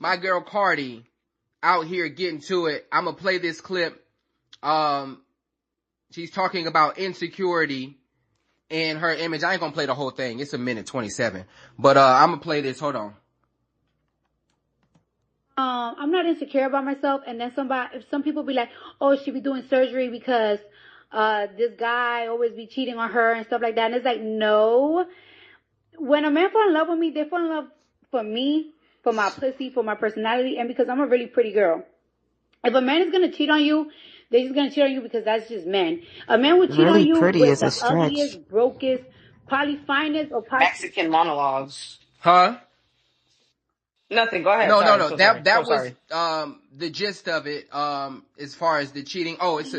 my girl Cardi out here getting to it. I'm gonna play this clip. She's talking about insecurity in her image. I ain't gonna play the whole thing. It's a minute 27. But I'm gonna play this. Hold on. I'm not insecure about myself, and then some people be like, oh, she be doing surgery because this guy always be cheating on her and stuff like that. And it's like, no. When a man fall in love with me, they fall in love for me, for my pussy, for my personality, and because I'm a really pretty girl. If a man is gonna cheat on you, they're just gonna cheat on you because that's just men. A man would cheat Really on you pretty with is a the stretch. ugliest, brokest, probably finest or probably Mexican monologues. Huh? Nothing. Go ahead. No. So That sorry. was the gist of it. As far as the cheating. Oh, it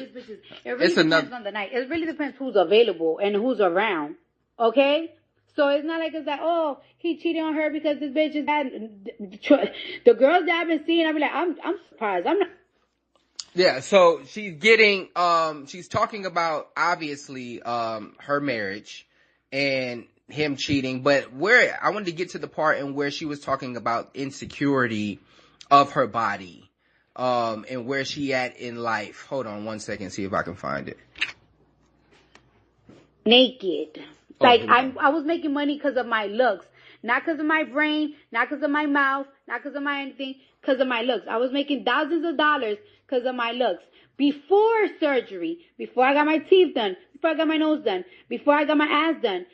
really depends on the night. It really depends who's available and who's around. Okay? So it's not like it's like, oh, he cheated on her because this bitch is bad. The girls that I've been seeing, I've been like, I'm surprised. I'm not. Yeah, so she's talking about obviously her marriage and him cheating, but where I wanted to get to the part in where she was talking about insecurity of her body, and where she at in life. Hold on one second, see if I can find it. Naked. Like, I was making money because of my looks. Not because of my brain, not because of my mouth, not because of my anything, because of my looks. I was making thousands of dollars because of my looks. Before surgery, before I got my teeth done, before I got my nose done, before I got my ass done.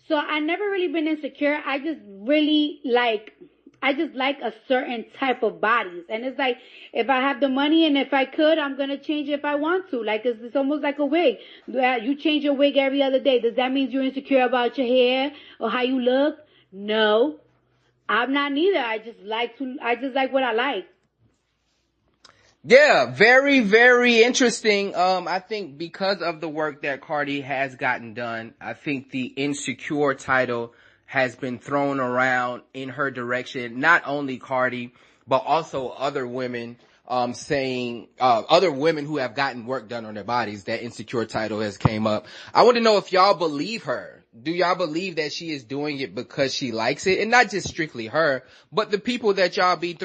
So I never really been insecure. I just like a certain type of bodies. And it's like, if I have the money and if I could, I'm going to change it if I want to. Like, it's almost like a wig. You change your wig every other day. Does that mean you're insecure about your hair or how you look? No, I'm not neither. I just like what I like. Yeah, very, very interesting. I think because of the work that Cardi has gotten done, I think the insecure title has been thrown around in her direction. Not only Cardi, but also other women, saying, other women who have gotten work done on their bodies, that insecure title has came up. I want to know if y'all believe her. Do y'all believe that she is doing it because she likes it? And not just strictly her, but the people that y'all be,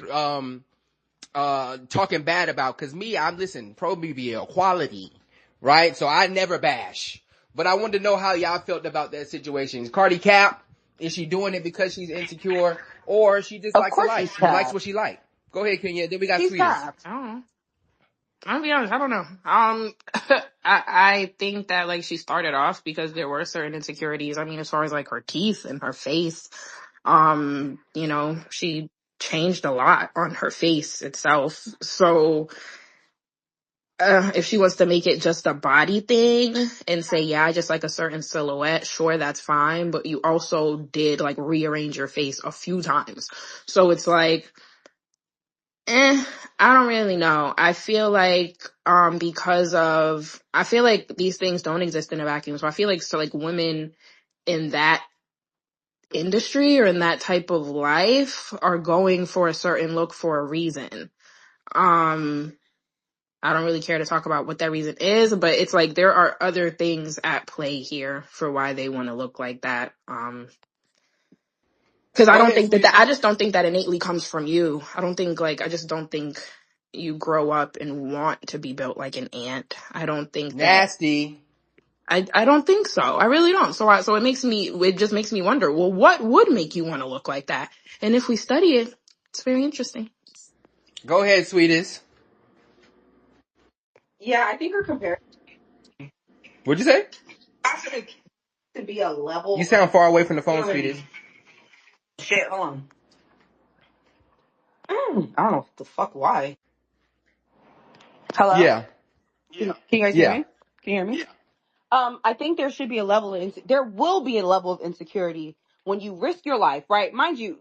talking bad about. Cause me, pro-BB equality, right? So I never bash. But I wanted to know how y'all felt about that situation. Is Cardi cap? Is she doing it because she's insecure? Or she just likes life? She likes what she like. Go ahead, Kenya. Then we got Sweetest. I don't know. I'll be honest, I don't know. I think that like she started off because there were certain insecurities. I mean, as far as like her teeth and her face, she changed a lot on her face itself. So if she wants to make it just a body thing and say, yeah, I just like a certain silhouette, sure, that's fine. But you also did like rearrange your face a few times. So it's like, I don't really know. I feel like, I feel like these things don't exist in a vacuum. So I feel like, women in that industry or in that type of life are going for a certain look for a reason. I don't really care to talk about what that reason is, but it's like there are other things at play here for why they want to look like that. Because I just don't think that innately comes from you. I just don't think you grow up and want to be built like an ant. I don't think nasty. I don't think so. I really don't. So it just makes me wonder, well, what would make you want to look like that? And if we study it, it's very interesting. Go ahead, Sweetest. Yeah, I think her comparison. What'd you say? To be a level. You sound far away from the phone, Sweetest. Shit, hold on. I don't know what the fuck why. Hello? Yeah. Can you guys hear me? Can you hear me? I think there should be there will be a level of insecurity when you risk your life, right? Mind you,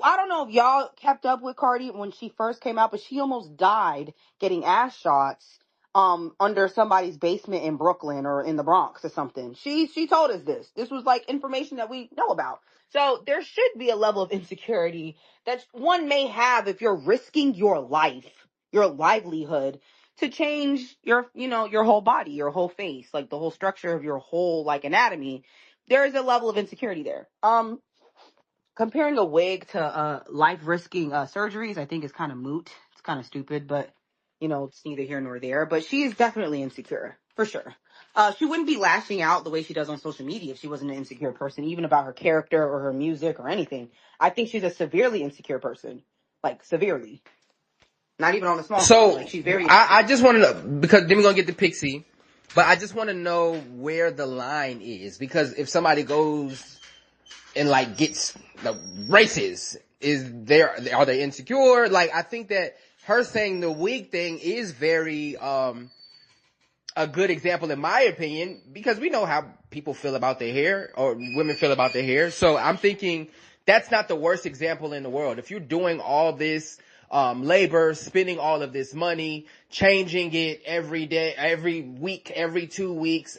I don't know if y'all kept up with Cardi when she first came out, but she almost died getting ass shots under somebody's basement in Brooklyn or in the Bronx or something. She told us this. This was like information that we know about. So there should be a level of insecurity that one may have if you're risking your life, your livelihood to change your whole body, your whole face, like the whole structure of your whole like anatomy. There is a level of insecurity there. comparing a wig to life risking surgeries, I think is kind of moot. It's kind of stupid, but it's neither here nor there. But she is definitely insecure for sure. She wouldn't be lashing out the way she does on social media if she wasn't an insecure person, even about her character or her music or anything. I think she's a severely insecure person, like severely. Not even on a small scale. Like, she's very. I just want to know, because then we're gonna get to Pixie, but I just want to know where the line is, because if somebody goes and like gets the braces, are they insecure? Like, I think that her saying the wig thing is very a good example in my opinion, because we know how people feel about their hair, or women feel about their hair. So I'm thinking that's not the worst example in the world. If you're doing all this labor, spending all of this money, changing it every day, every week, every 2 weeks,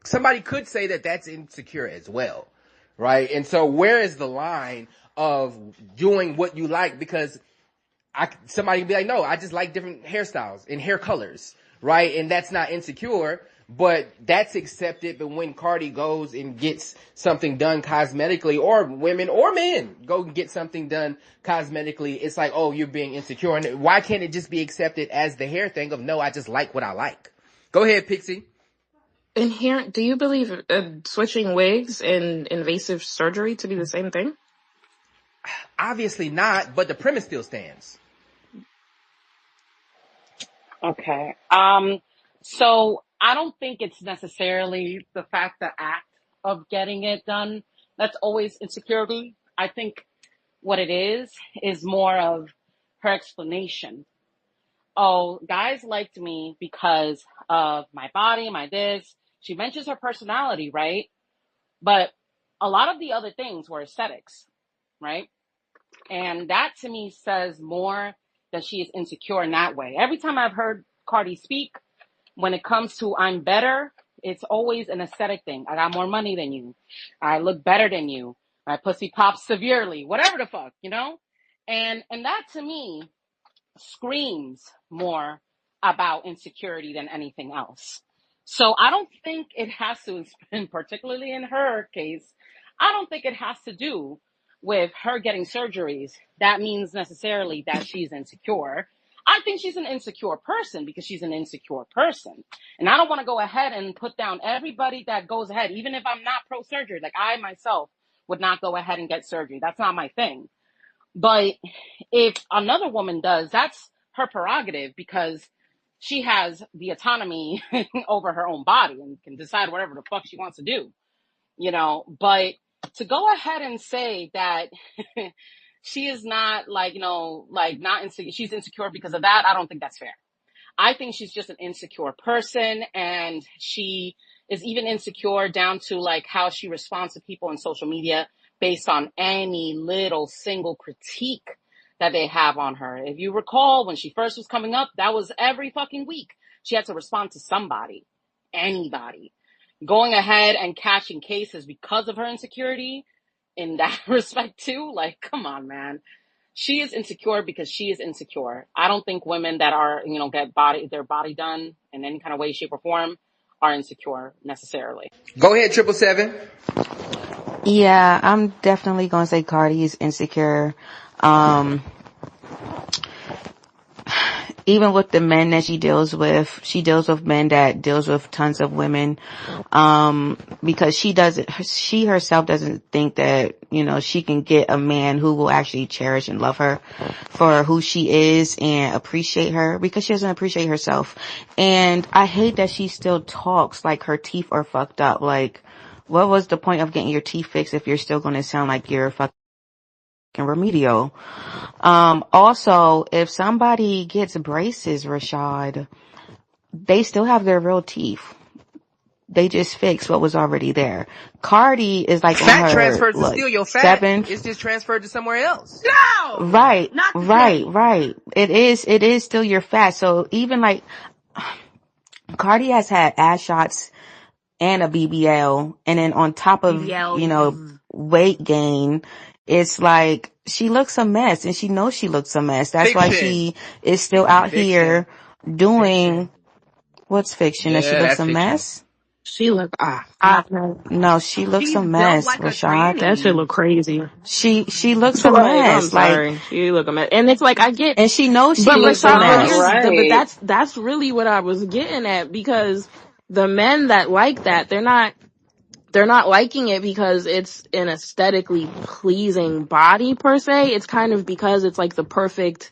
somebody could say that that's insecure as well, right? And so where is the line of doing what you like? Because somebody can be like, no, I just like different hairstyles and hair colors, right? And that's not insecure, but that's accepted. But when Cardi goes and gets something done cosmetically, or women or men go and get something done cosmetically, it's like, oh, you're being insecure. And why can't it just be accepted as the hair thing of, no, I just like what I like? Go ahead, Pixie. Do you believe switching wigs and invasive surgery to be the same thing? Obviously not, but the premise still stands. Okay. So I don't think it's necessarily the act of getting it done that's always insecurity. I think what it is more of her explanation. Oh, guys liked me because of my body, my this. She mentions her personality, right? But a lot of the other things were aesthetics, right? And that to me says more that she is insecure in that way. Every time I've heard Cardi speak, when it comes to I'm better, it's always an aesthetic thing. I got more money than you. I look better than you. My pussy pops severely. Whatever the fuck, And that to me screams more about insecurity than anything else. So I don't think it has to, and particularly in her case, I don't think it has to do with her getting surgeries. That means necessarily that she's insecure. I think she's an insecure person because she's an insecure person. And I don't want to go ahead and put down everybody that goes ahead, even if I'm not pro-surgery. Like, I myself would not go ahead and get surgery. That's not my thing. But if another woman does, that's her prerogative, because she has the autonomy over her own body and can decide whatever the fuck she wants to do, But to go ahead and say that she is not she's insecure because of that, I don't think that's fair. I think she's just an insecure person, and she is even insecure down to like how she responds to people on social media based on any little single critique that they have on her. If you recall, when she first was coming up, that was every fucking week. She had to respond to somebody, anybody. Going ahead and catching cases because of her insecurity in that respect too, like, come on, man. She is insecure because she is insecure. I don't think women that are, get their body done in any kind of way, shape, or form are insecure necessarily. Go ahead, 777. Yeah, I'm definitely gonna say Cardi is insecure. Even with the men that she deals with men that deals with tons of women, because she herself doesn't think that, she can get a man who will actually cherish and love her for who she is and appreciate her, because she doesn't appreciate herself. And I hate that she still talks like her teeth are fucked up. Like, what was the point of getting your teeth fixed if you're still going to sound like you're fucking remedial? Also, if somebody gets braces, Rashad, they still have their real teeth. They just fix what was already there. Cardi is like fat transfers to steal your fat. It's just transferred to somewhere else. No! Right. It is still your fat. So even like, Cardi has had ass shots and a BBL, and then on top of, weight gain, it's like she looks a mess, and she knows she looks a mess. That's fiction. Why she is still out here doing what's fiction, that she looks a mess. She look hot. No, she looks She's a built mess, like a Rashad. That shit tranny. look crazy. She looks a Like, I'm mess. Like, sorry. She look a mess. And it's like I get, and she knows she but looks a Rashad, but mess. that's really what I was getting at, because the men that like that, they're not liking it because it's an aesthetically pleasing body per se. It's kind of because it's like the perfect,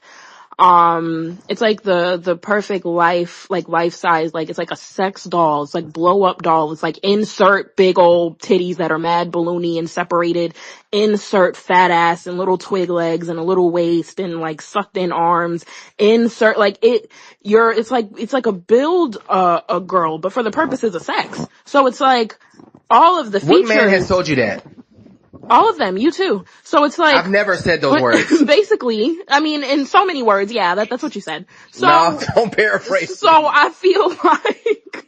it's like the perfect life size, like it's like a sex doll. It's like blow up doll. It's like insert big old titties that are mad balloony and separated, insert fat ass and little twig legs and a little waist and like sucked in arms, insert like it's like a build a girl, but for the purposes of sex. So it's like all of the What man has features, told you that? all of them, you too. So it's like, I've never said those words. basically, I mean, in so many words, yeah, that's what you said. No, So, don't paraphrase. so I feel like,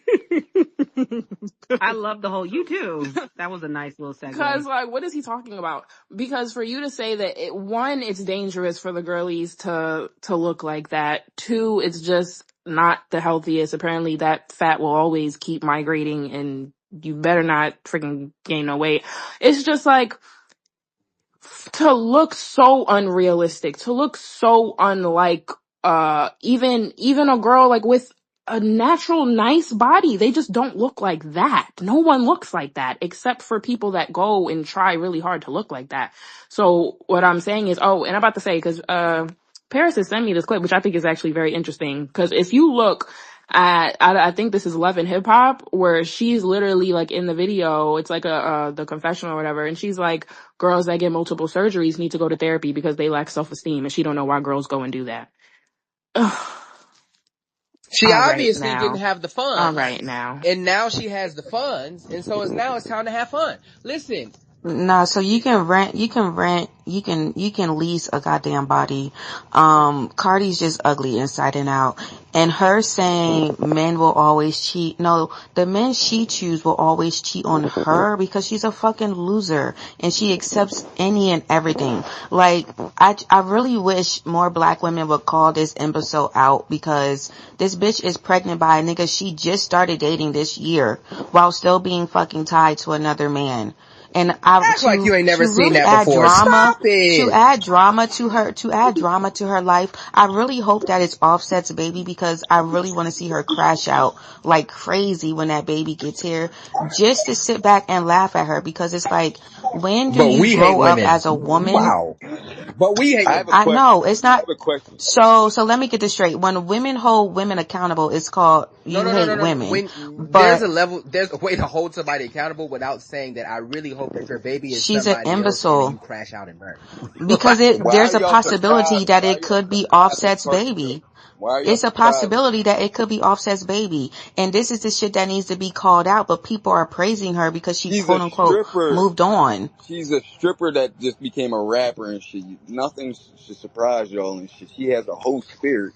I love the whole, you too. That was a nice little segue. because like, what is he talking about? Because for you to say that one, it's dangerous for the girlies to look like that. Two, it's just not the healthiest. Apparently that fat will always keep migrating and you better not freaking gain no weight. It's just like, to look so unrealistic, to look so unlike even a girl like with a natural nice body. They just don't look like that. No one looks like that except for people that go and try really hard to look like that. So what I'm saying is, oh, and I'm about to say, because Paris has sent me this clip, which I think is actually very interesting, because if you look at, I think this is Love and Hip Hop, where she's literally like in the video, it's like the confessional or whatever, and she's like, girls that get multiple surgeries need to go to therapy because they lack self-esteem, and she don't know why girls go and do that. Ugh. She All right obviously now. didn't have the funds. All right now. And now she has the funds, and so it's time to have fun. Listen. No, so you can rent, you can lease a goddamn body. Cardi's just ugly inside and out. And her saying men will always cheat. No, the men she choose will always cheat on her because she's a fucking loser and she accepts any and everything. Like, I really wish more black women would call this imbecile out, because this bitch is pregnant by a nigga she just started dating this year while still being fucking tied to another man. And Act like you ain't never seen really that before. Stop it. To add drama to her life, I really hope that it's Offset's baby, because I really want to see her crash out like crazy when that baby gets here, just to sit back and laugh at her, because it's like, when do you grow up as a woman? Wow. But we hate women. I know, it's not. I have a question. So let me get this straight. When women hold women accountable, it's called hate women. When but there's a way to hold somebody accountable without saying that I really hope that your baby is she's somebody an imbecile. else and you crash out and burn. Because there's a possibility that it could be Offset's Cardi baby. Why are y'all It's a possibility that it could be Offset's baby. And this is the shit that needs to be called out, but people are praising her because she She's quote a unquote stripper. moved on. She's a stripper that just became a rapper and shit. Nothing should surprise y'all and shit. She has a whole spirit.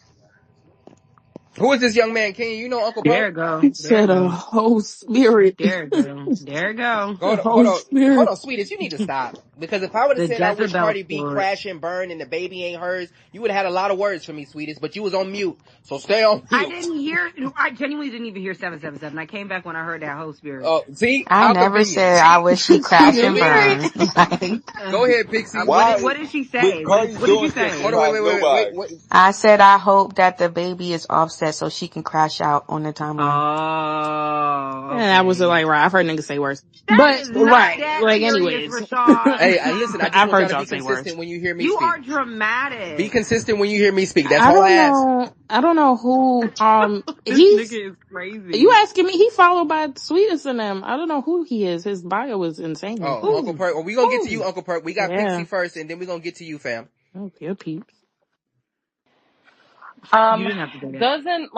Who is this young man? Can you know Uncle There Perk? go. He There said a go. whole spirit. There go. There go. Hold Spirit. on, sweetest, you need to stop. Because if I would have The said I wish Jezebel Cardi B spirit. crash and burn and the baby ain't hers, you would have had a lot of words for me, sweetest, but you was on mute. So stay on mute. I genuinely didn't even hear 777. I came back when I heard that whole spirit. Oh, see? I How never convenient. said I wish she crashed and Convenient. burned. Go ahead, Pixie. What did she say? What did you say? Hold on, wait. I said I hope that the baby is Offset so she can crash out on the timeline. Oh, okay. And I was like, right, I've heard niggas say worse. That is not right, that like serious, anyways. Rashad. Hey, listen, I just I've want heard y'all y'all to be say consistent worse. when you hear me You speak. are dramatic. Be consistent when you hear me speak. That's all I ask. I don't know who, This he's, nigga is crazy. you asking me, he followed by Sweetest and them. I don't know who he is. His bio is insane. Oh, Uncle Perk. Well, we gonna get to you, Uncle Perk. We got Pixie first, and then we gonna get to you, fam. Okay, peeps. You didn't have to do that. Doesn't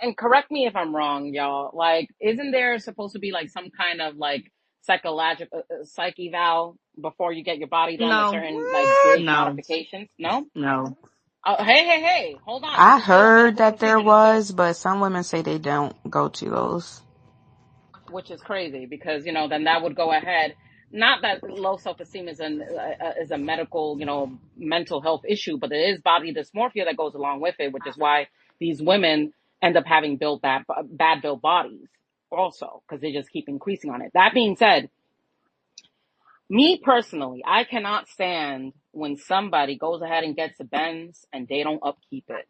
and correct me if I'm wrong, y'all. Like, isn't there supposed to be like some kind of like psychological psych eval before you get your body done? No. A certain like big No. modifications? No. No. Hey! Hold on. I This is still heard medical that there procedure. was, but some women say they don't go to those. Which is crazy because then that would go ahead. Not that low self-esteem is a medical mental health issue, but there is body dysmorphia that goes along with it, which is why these women end up having bad built bodies. also, because they just keep increasing on it. That being said, me personally, I cannot stand when somebody goes ahead and gets a Benz and they don't upkeep it.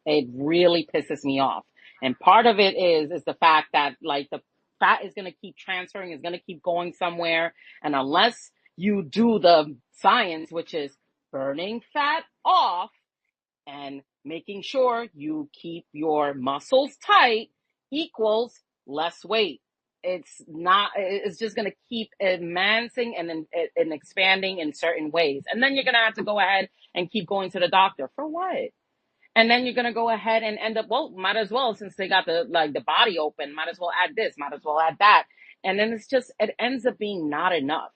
It really pisses me off. And part of it is the fact that like the fat is going to keep transferring, is going to keep going somewhere. And unless you do the science, which is burning fat off and making sure you keep your muscles tight, equals less weight. It's just going to keep advancing and expanding in certain ways. And then you're going to have to go ahead and keep going to the doctor. For what? And then you're going to go ahead and end up, well, might as well, since they got the body open, might as well add this, might as well add that. And then it ends up being not enough.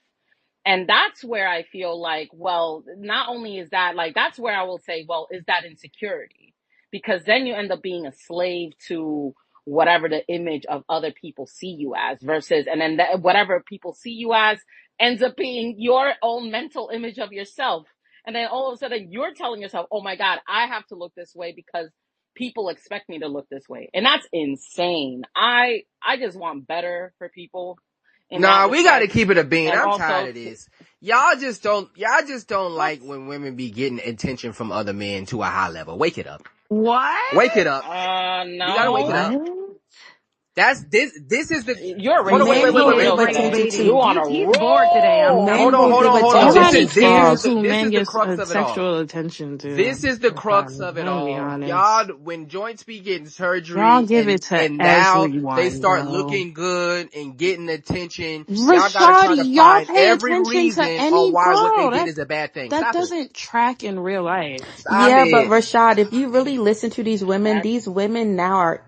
And that's where I feel like, well, not only is that, like, that's where I will say, well, is that insecurity? Because then you end up being a slave to whatever the image of other people see you as versus, and then whatever people see you as ends up being your own mental image of yourself. And then all of a sudden you're telling yourself, oh my God, I have to look this way because people expect me to look this way. And that's insane. I just want better for people. Nah, we gotta keep it a bean. And I'm also, tired of this. Y'all just don't like when women be getting attention from other men to a high level. Wake it up. What? Wake it up. No. You gotta wake it up. That's this is the You're hold on, wait. You on a He's bored today. Hold on. Nobody This cares who is men the get crux of it all. sexual attention to. This is the crux of it all. Y'all, when joints be getting surgery, y'all give it to and now everyone, they start looking good and getting attention. Rashad, Y'all gotta try to y'all find pay every attention reason to any on why what girl. they did is a bad thing. That Stop doesn't track in real life. Yeah, but Rashad, if you really listen to these women now are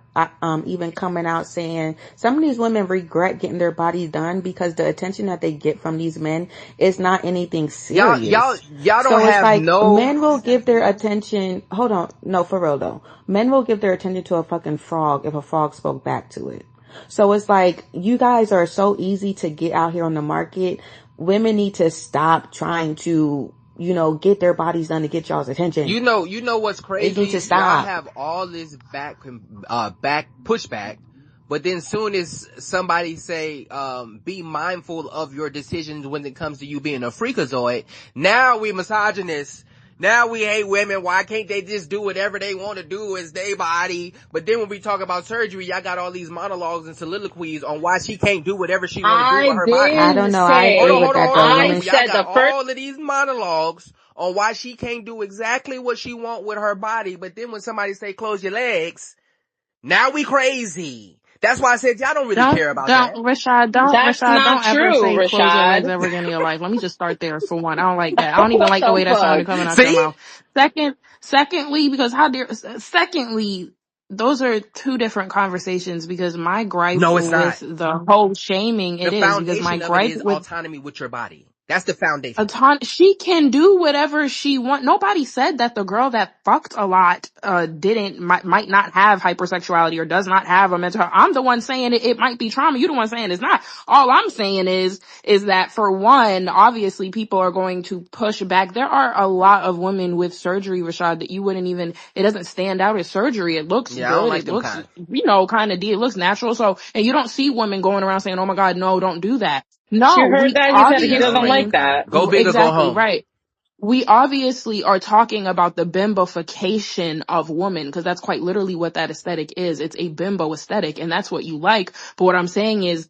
even coming out saying some of these women regret getting their bodies done because the attention that they get from these men is not anything serious. Y'all don't so have it's like no. Men will give their attention. Hold on, no, for real though. Men will give their attention to a fucking frog if a frog spoke back to it. So it's like you guys are so easy to get out here on the market. Women need to stop trying to, get their bodies done to get y'all's attention. You know what's crazy? They need to stop. Y'all have all this back pushback, but then soon as somebody say, be mindful of your decisions when it comes to you being a freakazoid, now we misogynists. Now we hate women. Why can't they just do whatever they want to do as their body? But then when we talk about surgery, y'all got all these monologues and soliloquies on why she can't do whatever she want to do with her body. I don't know. I agree with that though. Y'all got all of these monologues on why she can't do exactly what she want with her body. But then when somebody say close your legs, now we crazy. That's why I said y'all don't really care about that. Rashad, don't ever say close your legs ever again in your life. Let me just start there for one. I don't like that. I don't even like the way that sounded coming out your mouth. Secondly, those are two different conversations because my gripe with the whole shaming, it is because my gripe is autonomy with your body. That's the foundation. She can do whatever she wants. Nobody said that the girl that fucked a lot might not have hypersexuality or does not have a mental health. I'm the one saying it might be trauma. You're the one saying it's not. All I'm saying is that for one, obviously people are going to push back. There are a lot of women with surgery, Rashad, that you wouldn't even, it doesn't stand out as surgery. It looks good. It looks, kind of it looks natural. So, and you don't see women going around saying, oh my God, no, don't do that. No, she heard that. He said he doesn't like that. Go big or go home. Right. We obviously are talking about the bimbofication of women because that's quite literally what that aesthetic is. It's a bimbo aesthetic and that's what you like. But what I'm saying is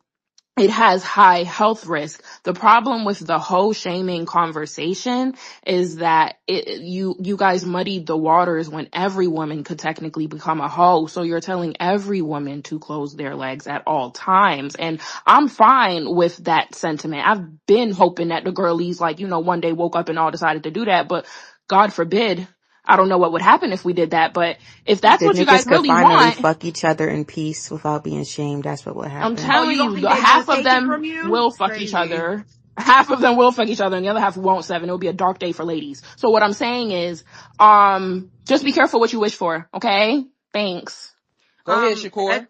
it has high health risk. The problem with the hoe shaming conversation is that you guys muddied the waters when every woman could technically become a hoe. So you're telling every woman to close their legs at all times. And I'm fine with that sentiment. I've been hoping that the girlies one day woke up and all decided to do that, but God forbid. I don't know what would happen if we did that, but if that's what you guys really want, finally fuck each other in peace without being shamed. That's what would happen. I'm telling you, half of them will fuck each other. Half of them will fuck each other, and the other half won't. Seven. It'll be a dark day for ladies. So what I'm saying is, just be careful what you wish for. Okay? Thanks. Go ahead, Shakur.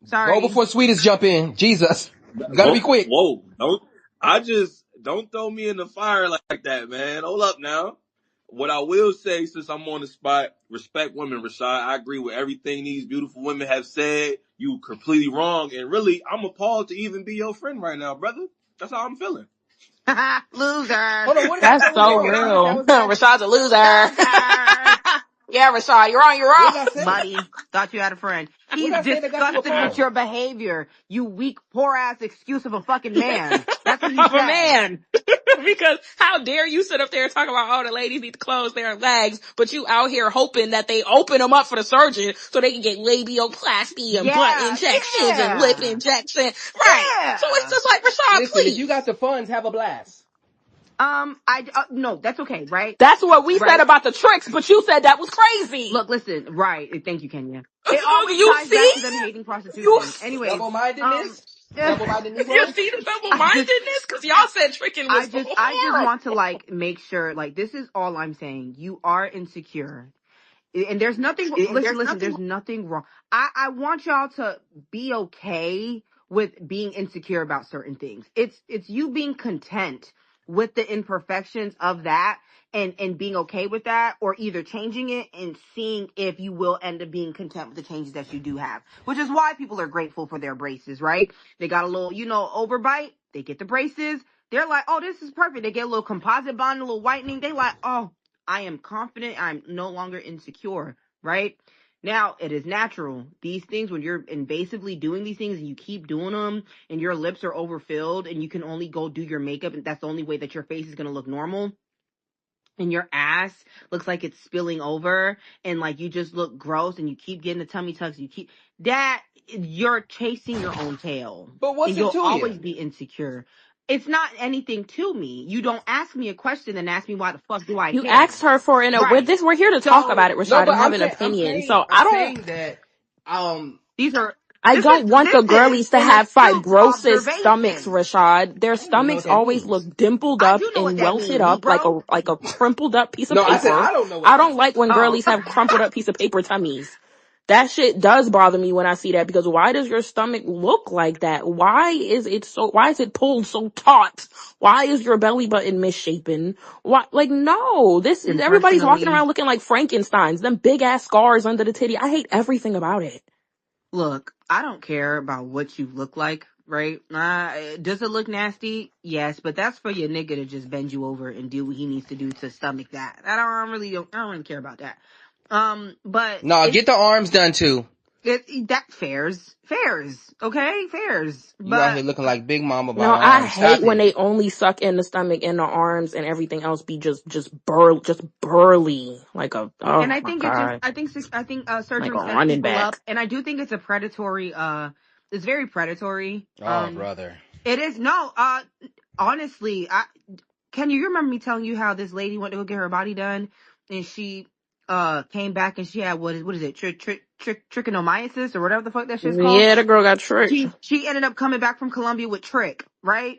Sorry. Go before Sweetest jump in. Jesus, you gotta be quick. Whoa! Don't throw me in the fire like that, man. Hold up now. What I will say, since I'm on the spot, respect women, Rashad. I agree with everything these beautiful women have said. You completely wrong. And really, I'm appalled to even be your friend right now, brother. That's how I'm feeling. Loser. Hold on, what did I That's say was so wrong? That real. was bad. Rashad's a loser. Loser. Yeah, Rashad, you're on your What own. did I say? Buddy, thought you had a friend. What He's did I say that got you disgusted with appalled? your behavior. You weak, poor ass excuse of a fucking man. That's what he Of a said. man. Because how dare you sit up there and talk about, oh, the ladies need to close their legs, but you out here hoping that they open them up for the surgeon so they can get labioplasty and butt injections and lip injection. Right. So it's just like, Rashad, Listen, please. if you got the funds, have a blast. No, that's okay, right? That's what we said Right. about the tricks, but you said that was crazy. Look, listen, right. Thank you, Kenya. It always You ties see? back to them hating prostitution. Anyways, Double-mindedness? Double-minded You Negroes? see the double-mindedness? Because y'all said tricking was I just want to make sure, this is all I'm saying. You are insecure. And there's nothing, listen, there's nothing wrong. I want y'all to be okay with being insecure about certain things. It's you being content with the imperfections of that and being okay with that, or either changing it and seeing if you will end up being content with the changes that you do have, which is why people are grateful for their braces, right? They got a little, overbite. They get the braces. They're like, oh, this is perfect. They get a little composite bond, a little whitening. They like, oh, I am confident. I'm no longer insecure, right? Now, it is natural. These things, when you're invasively doing these things and you keep doing them and your lips are overfilled and you can only go do your makeup and that's the only way that your face is going to look normal, and your ass looks like it's spilling over and you just look gross and you keep getting the tummy tucks, you're chasing your own tail. But what's and it you'll to always you? be insecure. It's not anything to me. You don't ask me a question and ask me why the fuck do I You care. asked her for Right. we're here to talk about it, Rashad, but and have an opinion. So I'm saying that, I don't want the girlies to have fibrosis observation. stomachs, Rashad. Their I don't even know what stomachs that always means. look dimpled I up do know what and that welted means, up Negro. like a crumpled up piece of No, paper. I said I don't know what I that don't means. like when Oh. girlies have crumpled up piece of paper tummies. That shit does bother me when I see that, because why does your stomach look like that? Why is it pulled so taut? Why is your belly button misshapen? Why, no, And everybody's walking personally, around looking like Frankensteins, them big ass scars under the titty. I hate everything about it. look, I don't care about what you look like, right? Does it look nasty? Yes, but that's for your nigga to just bend you over and do what he needs to do to stomach that. I don't really care about that. But No, get the arms done too. that fairs, okay, fairs. You out here But looking like Big Mama by No, the I arms. hate Stop when it. they only suck in the stomach and the arms and everything else be just burly, like and I my think God, I think like surgery a sets running people up, back. and I do think it's a predatory. It's very predatory. Oh, brother. It is no. Honestly, Ken, you remember me telling you how this lady went to go get her body done, and she came back and she had what is it trichomoniasis or whatever the fuck that shit's called. Yeah, the girl got tricked. She ended up coming back from Colombia with trick, right?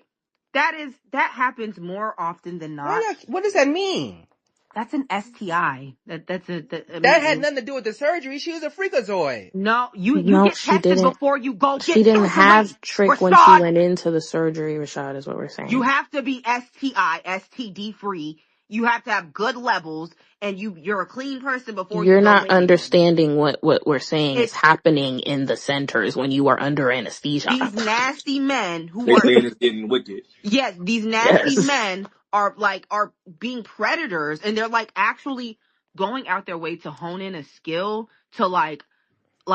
That happens more often than not. What does that mean? That's an STI. That had nothing to do with the surgery. She was a freakazoid. No, you No, get she tested didn't. before you go She get didn't surgery. have trick when she went into the surgery, Rashad, is what we're saying. You have to be STI, STD free. You have to have good levels, and you're a clean person before you You're go not in. understanding what we're saying is happening in the centers when you are under anesthesia. These nasty men who They are saying it's getting wicked. yes, these nasty Yes. men are being predators, and they're actually going out their way to hone in a skill to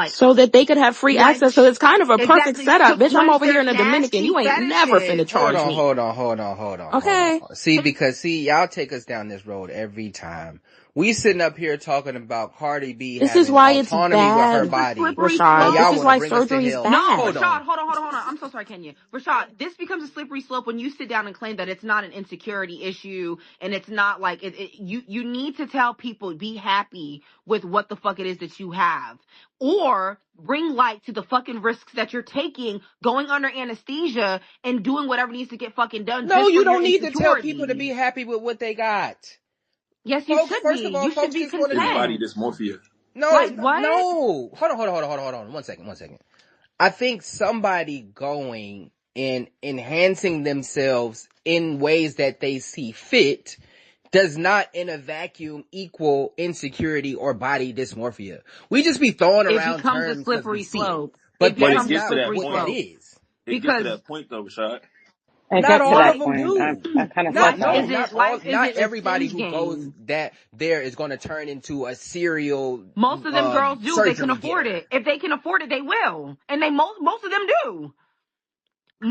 so that they could have free access. So it's kind of a perfect setup. Bitch, I'm over here in the Dominican. You ain't never finna charge me. Hold on. Okay. See, y'all take us down this road every time. We sitting up here talking about Cardi B This having is why it's autonomy bad, with her body. Rashad. This is why surgery is bad. No, Rashad, hold on. I'm so sorry, Kenya. Rashad, this becomes a slippery slope when you sit down and claim that it's not an insecurity issue and it's not you need to tell people, be happy with what the fuck it is that you have. Or bring light to the fucking risks that you're taking, going under anesthesia and doing whatever needs to get fucking done. No, you don't need to tell people to be happy with what they got. Yes, you should be. You should be content. It's body dysmorphia. No, what? No. Hold on. One second. I think somebody going and enhancing themselves in ways that they see fit does not in a vacuum equal insecurity or body dysmorphia. We just be throwing It around becomes a terms because we slippery see it. slope. It But But it that's becomes a gets to not that slippery what that point. slope is. It gets to because that point though, Rashad. I Not get to all life of that them point. do. I kind of Not felt life no, that. not isn't all. life Not isn't a everybody stage who goes game. that there is going to turn into a serial Most of them girls do. They can surgery afford getter. it. If they can afford it, they will. And most of them do.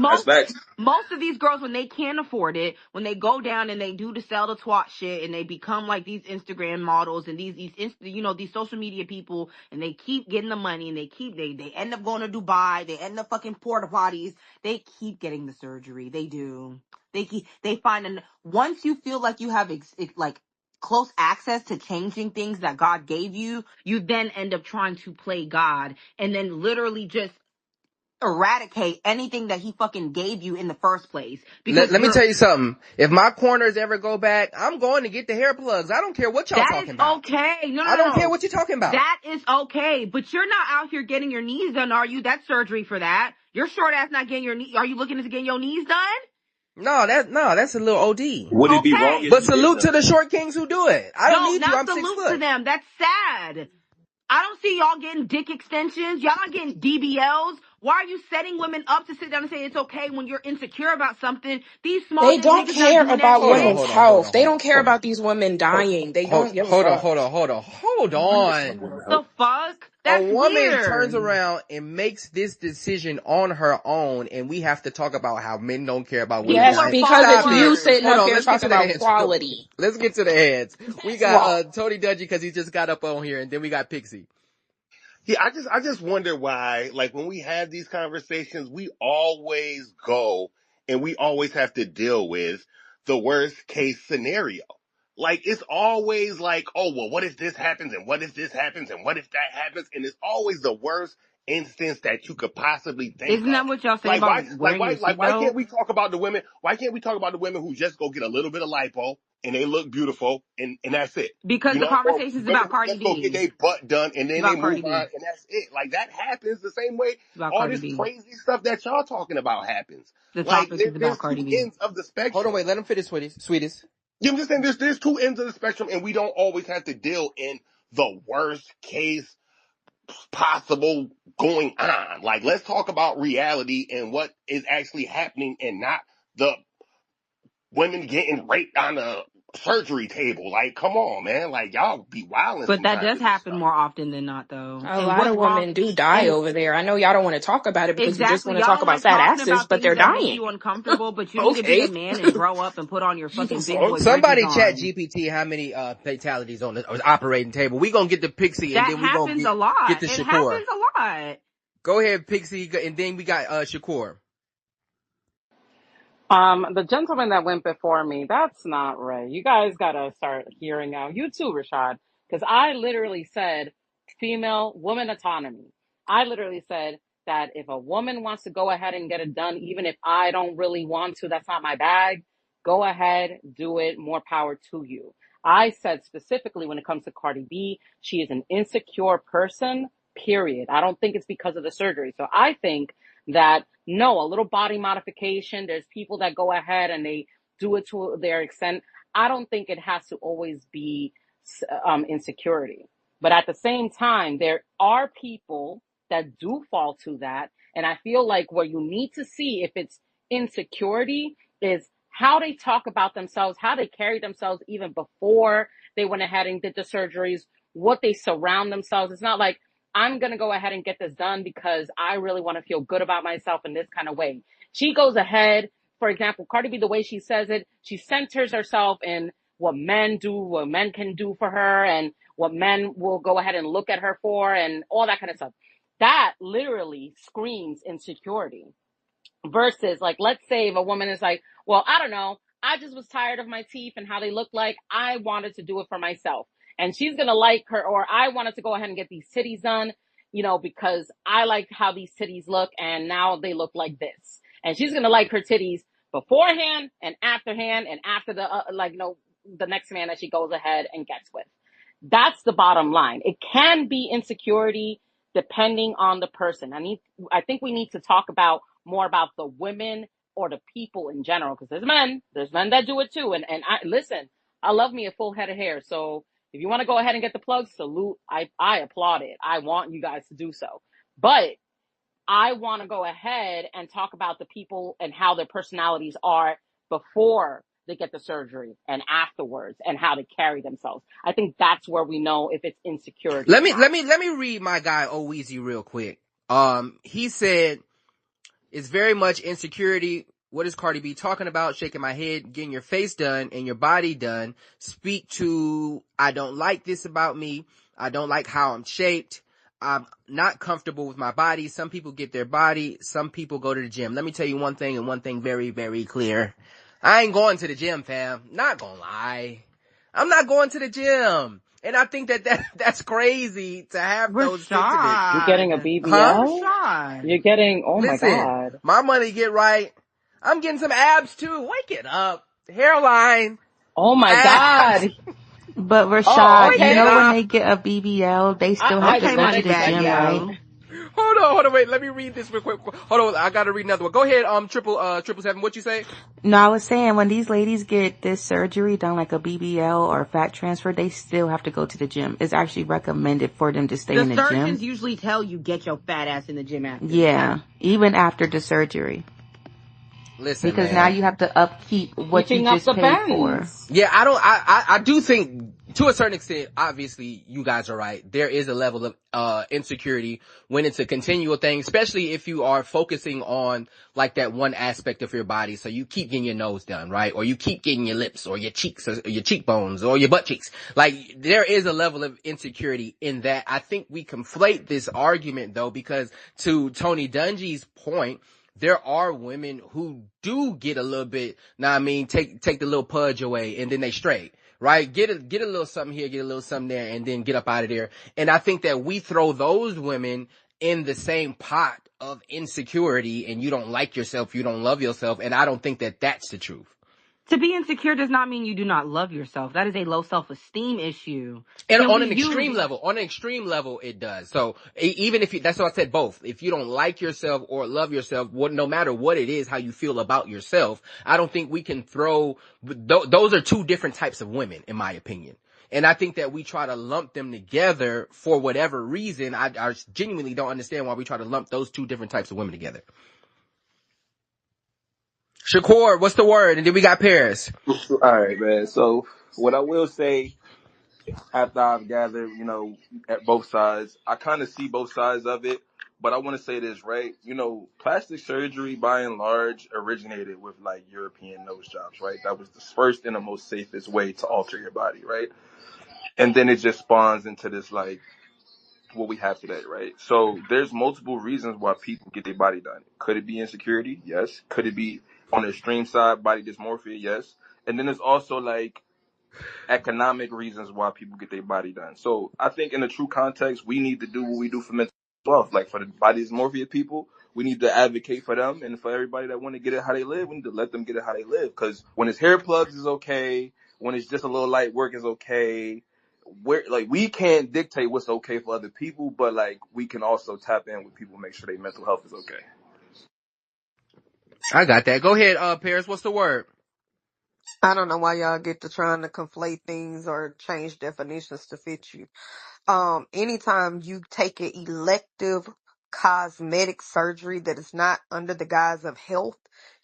That's facts. Most of these girls, when they can't afford it, when they go down and they do the sell the twat shit and they become like these Instagram models and these social media people, and they keep getting the money and they end up going to Dubai, they end up fucking porta potties, they keep getting the surgery. They do. They find, and once you feel like you have like close access to changing things that God gave you, you then end up trying to play God and then literally just eradicate anything that he fucking gave you in the first place. Because Let me tell you something. If my corners ever go back, I'm going to get the hair plugs. I don't care what y'all that is talking about. okay. No. I don't care what you're talking about. That is okay. But you're not out here getting your knees done, are you? That's surgery for that. Your short ass not getting your knee. Are you looking into getting your knees done? No, that's a little OD. Would it be wrong Okay. if But you did salute to though? the short kings who do it. I don't No, need you. not I'm 6 salute to foot. them. That's sad. I don't see y'all getting dick extensions. Y'all not getting DBLs. Why are you setting women up to sit down and say it's okay when you're insecure about something? These small They dick don't niggas not care doing that about Hold on, shit. women's hold on, hold health. on, They hold on, don't care hold on. about these women dying. They don't give a Hold on, fuck. hold on, hold on, hold I understand on. women The help. fuck? A That's woman turns weird. around and makes this decision on her own, and we have to talk about how men don't care about women People Yes, are dying. because it's Stop you it. followers. sitting Hold up on, here let's get to talking the about heads. quality. Let's get to the heads. We got Well, Tony Dudgy because he just got up on here, and then we got Pixie. Yeah, I just wonder why, like, when we have these conversations, we always go and we always have to deal with the worst case scenario. Like, it's always like, oh, well, what if this happens and what if this happens and what if that happens? And it's always the worst instance that you could possibly think Isn't that of. what y'all say about wearing your Why seatbelt? can't we talk about the women? Why can't we talk about the women who just go get a little bit of lipo and they look beautiful and that's it? Because You the know, or conversation is women about who Cardi just go get B. their butt done and It's then they about Cardi move on B. and that's it. Like that happens the same way It's about all Cardi this B. crazy stuff that y'all talking about happens. The Like topic is there's about two Cardi B. ends of the Hold on, spectrum. wait, let him finish, sweetest. You know what I'm just saying? There's two ends of the spectrum and we don't always have to deal in the worst case possible going on. Like let's talk about reality and what is actually happening and not the women getting raped on the surgery table. Like, come on, man. Like, y'all be wilding But that sometimes does with this happen stuff. more often than not, though. a And lot what's of wrong? women do die And over there. I know y'all don't want to talk about it because you just exactly, want to y'all talk don't about like fat talking asses, about but things they're that make dying. you uncomfortable. But you need to be a Okay. man and grow up and put on your The fucking big fuck? boy britches Somebody chat on. GPT how many fatalities on the operating table. We gonna get to Pixie, and That then we gonna happens a lot. get to It Shakur. happens a lot. Go ahead, Pixie, and then we got Shakur. The gentleman that went before me, that's not right. You guys gotta start hearing out. You too, Rashad, because I literally said woman autonomy. I literally said that if a woman wants to go ahead and get it done, even if I don't really want to, that's not my bag. Go ahead, do it. More power to you. I said specifically when it comes to Cardi B, she is an insecure person, period. I don't think it's because of the surgery. So I think that no, a little body modification. There's people that go ahead and they do it to their extent. I don't think it has to always be insecurity. But at the same time, there are people that do fall to that. And I feel like where you need to see if it's insecurity is how they talk about themselves, how they carry themselves even before they went ahead and did the surgeries, what they surround themselves. It's not like, I'm going to go ahead and get this done because I really want to feel good about myself in this kind of way. She goes ahead, for example, Cardi B, the way she says it, she centers herself in what men do, what men can do for her, and what men will go ahead and look at her for, and all that kind of stuff. That literally screams insecurity. Versus, like, let's say if a woman is like, well, I don't know, I just was tired of my teeth and how they look like. I wanted to do it for myself. And she's going to like her, or I wanted to go ahead and get these titties done, because I like how these titties look and now they look like this. And she's going to like her titties beforehand and afterhand and after the next man that she goes ahead and gets with. That's the bottom line. It can be insecurity depending on the person. I think we need to talk about more about the women or the people in general, because there's men that do it too. And I listen, I love me a full head of hair. So if you want to go ahead and get the plug, salute. I applaud it. I want you guys to do so. But I want to go ahead and talk about the people and how their personalities are before they get the surgery and afterwards and how they carry themselves. I think that's where we know if it's insecurity Let or me not. let me read my guy Oweezy real quick. He said it's very much insecurity. What is Cardi B talking about? Shaking my head, getting your face done and your body done. Speak to, I don't like this about me. I don't like how I'm shaped. I'm not comfortable with my body. Some people get their body. Some people go to the gym. Let me tell you one thing, and one thing very, very clear. I ain't going to the gym, fam. Not gonna lie. I'm not going to the gym. And I think that's crazy to have those sentiments. You're getting a Rashad. Huh? BBL? Rashad. You're getting, oh my Listen, God. my money get right. I'm getting some abs too. Wake it up. Hairline, Oh my abs. God. But Oh, Rashad, you okay. know when Nah. they get a BBL, they still I have I to did Okay, go not to money the expect bag, gym, that. right? yo. Hold on, wait. Let me read this real quick. Hold on, I gotta read another one. Go ahead, triple seven. What you say? No, I was saying when these ladies get this surgery done, like a BBL or a fat transfer, they still have to go to the gym. It's actually recommended for them to stay The in the gym. surgeons usually tell you get your fat ass in the gym after. Yeah, even after the surgery. Listen, Because now man. you have to upkeep what you Keeping up just the paid for. Benz. Yeah, I do think to a certain extent, obviously you guys are right. There is a level of, insecurity when it's a continual thing, especially if you are focusing on like that one aspect of your body. So you keep getting your nose done, right? Or you keep getting your lips or your cheeks or your cheekbones or your butt cheeks. Like there is a level of insecurity in that. I think we conflate this argument though, because to Tony Dungy's point, there are women who do get a little bit, take the little pudge away and then they straight, right? Get a little something here, get a little something there, and then get up out of there. And I think that we throw those women in the same pot of insecurity, and you don't like yourself, you don't love yourself, and I don't think that that's the truth. To be insecure does not mean you do not love yourself. That is a low self-esteem issue. And Can we on an extreme use level, it does. So even if you, that's what I said, both. If you don't like yourself or love yourself, no matter what it is, how you feel about yourself, I don't think we can throw, those are two different types of women, in my opinion. And I think that we try to lump them together for whatever reason. I genuinely don't understand why we try to lump those two different types of women together. Shakur, what's the word? And then we got Paris. All right, man. So what I will say after I've gathered, at both sides, I kind of see both sides of it. But I want to say this, right? Plastic surgery by and large originated with like European nose jobs, right? That was the first and the most safest way to alter your body, right? And then it just spawns into this like what we have today, right? So there's multiple reasons why people get their body done. Could it be insecurity? Yes. Could it be on the extreme side, body dysmorphia? Yes. And then there's also like economic reasons why people get their body done. So I think in the true context, we need to do what we do for mental health. Like for the body dysmorphia people, we need to advocate for them. And for everybody that want to get it how they live, we need to let them get it how they live. Because when it's hair plugs is okay. When it's just a little light work is okay. We can't dictate what's okay for other people, but like we can also tap in with people, make sure their mental health is okay. I got that. Go ahead, Paris. What's the word? I don't know why y'all get to trying to conflate things or change definitions to fit you. Anytime you take an elective cosmetic surgery that is not under the guise of health,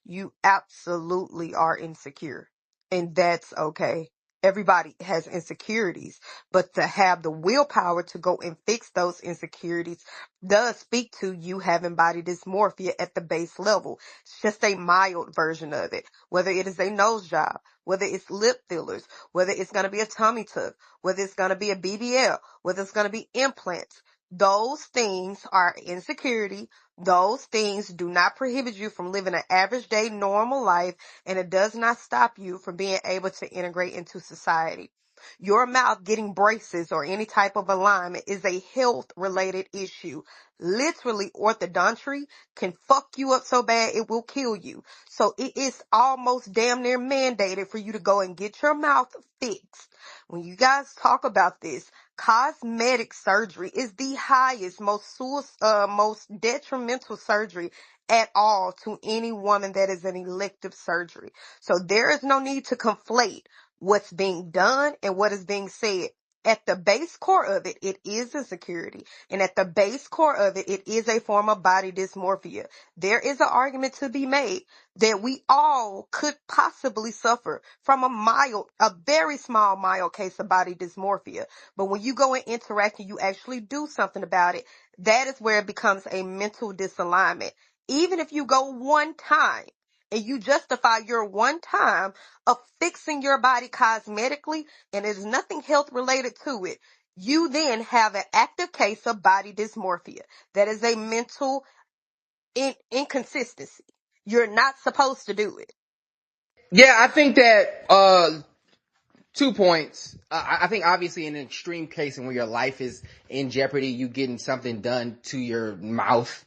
you absolutely are insecure. And that's okay. Everybody has insecurities, but to have the willpower to go and fix those insecurities does speak to you having body dysmorphia at the base level. It's just a mild version of it. Whether it is a nose job, whether it's lip fillers, whether it's going to be a tummy tuck, whether it's going to be a BBL, whether it's going to be implants. Those things are insecurity. Those things do not prohibit you from living an average day normal life, and it does not stop you from being able to integrate into society. Your mouth getting braces or any type of alignment is a health related issue. Literally, orthodontry can fuck you up so bad it will kill you. So it is almost damn near mandated for you to go and get your mouth fixed. When you guys talk about this, cosmetic surgery is the highest, most detrimental surgery at all to any woman that is an elective surgery. So there is no need to conflate what's being done and what is being said. At the base core of it, it is insecurity. And at the base core of it, it is a form of body dysmorphia. There is an argument to be made that we all could possibly suffer from a very small mild case of body dysmorphia. But when you go and interact and you actually do something about it, that is where it becomes a mental disalignment. Even if you go one time and you justify your one time of fixing your body cosmetically and there's nothing health related to it, you then have an active case of body dysmorphia. That is a mental inconsistency. You're not supposed to do it. Yeah, I think that 2 points. I think obviously in an extreme case and where your life is in jeopardy, you getting something done to your mouth,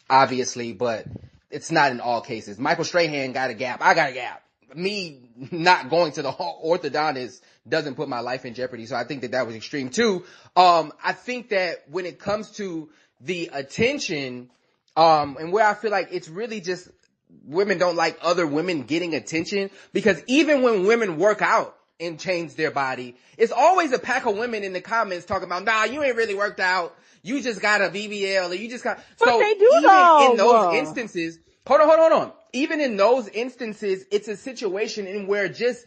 obviously, but it's not in all cases. Michael Strahan got a gap. I got a gap. Me not going to the orthodontist doesn't put my life in jeopardy. So I think that was extreme too. I think that when it comes to the attention, and where I feel like it's really just women don't like other women getting attention, because even when women work out and change their body, it's always a pack of women in the comments talking about, nah, you ain't really worked out. You just got a BBL, or you just got, But so they do even in those though. instances, hold on. Even in those instances, it's a situation in where just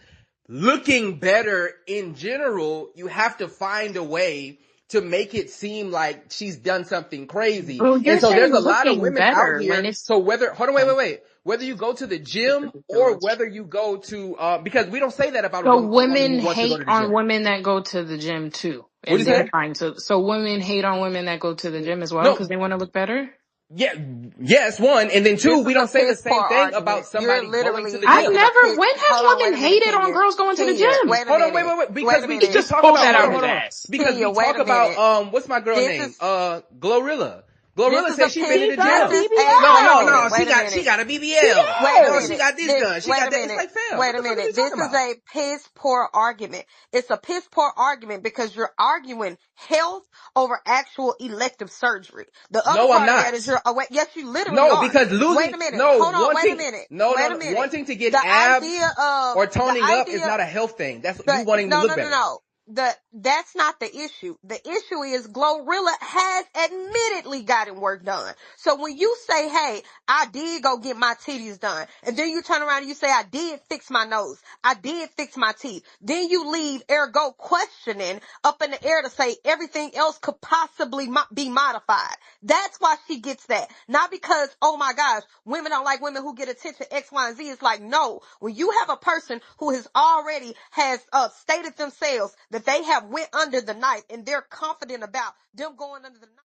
looking better in general, you have to find a way to make it seem like she's done something crazy. Bro, And you're so there's saying a lot of looking women out better when here. it's So whether, hold on, wait. Whether you go to the gym or ridiculous. whether you go to, because we don't say that about So a woman who women wants to go hate to the on gym. women that go to the gym too, What do and you they're say? trying to. So women hate on women that go to the gym as well because No. they want to look better. Yeah. Yes, one. And then two, This we is a don't say the piss poor same thing about argument. You're somebody going to literally the I've gym. making a never. piss. When have Hold on, women wait a minute, hated on Kenya. girls going to the Kenya, gym? wait a Hold on, minute. wait. Wait Because a we He minute. keep just talking pulled about, that Kenya, out hold his on. ass. Because Kenya, we wait talk a minute. about, what's my girl This name? is Glorilla. this Glorilla is a said she piss. been in She the got a This gym. is a No, wait a no, minute. no. BBL. Wait a She minute. got a She BBL. No, did. she Wait got this done. She a got that. It's minute. like, fam, Wait what a the fuck are we minute. This talking is about? a piss poor argument. It's a piss poor argument because you're arguing health over actual elective surgery. The other No, I'm part of that is not. yes, you literally No, are. because Wait losing, a minute. no, Hold on. Wait a wanting, minute. no, Wait no, a no, minute. wanting to get The abs idea of or the toning up is idea not a health thing. That's the you wanting to no look no no better. no. That's not the issue. The issue is Glorilla has admittedly gotten work done. So when you say, hey, I did go get my titties done, and then you turn around and you say, I did fix my nose, I did fix my teeth, then you leave ergo questioning up in the air to say everything else could possibly be modified. That's why she gets that. Not because, oh my gosh, women don't like women who get attention X, Y, and Z. It's like, no, when you have a person who has stated themselves that they have went under the knife and they're confident about them going under the knife.